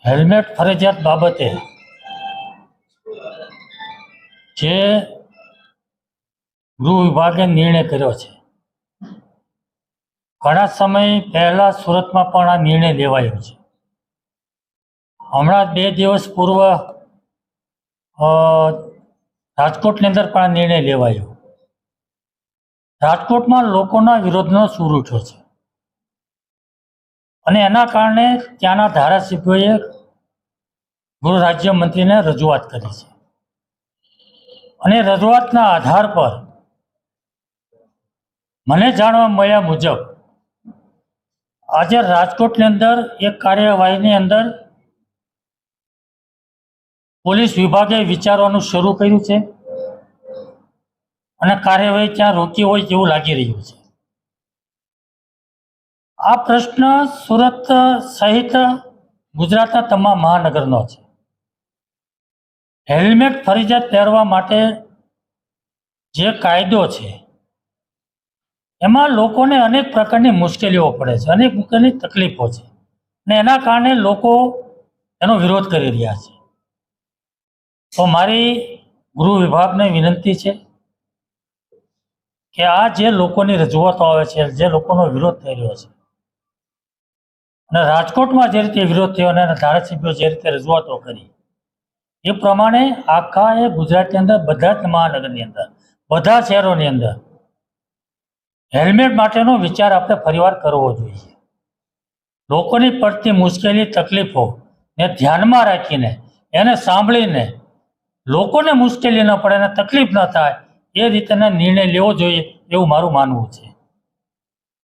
Helmet ફરજિયાત બાબતે જે ગૃહ વિભાગે નિર્ણય કર્યો છે, ઘણા સમય પહેલા સુરતમાં પણ આ નિર્ણય લેવાયો છે. હમણાં 2 દિવસ પૂર્વ રાજકોટની અંદર પણ આ નિર્ણય લેવાયો. રાજકોટમાં લોકોના વિરોધનો સૂર ઉઠ્યો છે અને એના કારણે ત્યાંના ધારાસભ્યોએ ગૃહ રાજ્યમંત્રીને રજૂઆત કરી છે અને રજૂઆતના આધાર પર મને જાણવા મળ્યા મુજબ આજે રાજકોટની અંદર એક કાર્યવાહીની અંદર પોલીસ વિભાગે વિચારવાનું શરૂ કર્યું છે અને કાર્યવાહી ત્યાં રોકી હોય તેવું લાગી રહ્યું છે. આ પ્રશ્ન સુરત સહિત ગુજરાતના તમામ મહાનગરનો છે. હેલ્મેટ ફરજિયાત પહેરવા માટે જે કાયદો છે એમાં લોકોને અનેક પ્રકારની મુશ્કેલીઓ પડે છે, અનેક પ્રકારની તકલીફો છે અને એના કારણે લોકો એનો વિરોધ કરી રહ્યા છે. તો મારી ગૃહ વિભાગને વિનંતી છે કે આ જે લોકોની રજૂઆતો આવે છે, જે લોકોનો વિરોધ થઈ રહ્યો છે અને રાજકોટમાં જે રીતે વિરોધ થયો અને ધારાસભ્યો જે રીતે રજૂઆતો કરી એ પ્રમાણે આખા એ ગુજરાતની અંદર બધા જ મહાનગરની અંદર બધા શહેરોની અંદર હેલ્મેટ માટેનો વિચાર આપણે ફરીવાર કરવો જોઈએ. લોકોની પડતી મુશ્કેલી તકલીફોને ધ્યાનમાં રાખીને એને સાંભળીને લોકોને મુશ્કેલી ન પડે અને તકલીફ ન થાય એ રીતેનો નિર્ણય લેવો જોઈએ એવું મારું માનવું છે.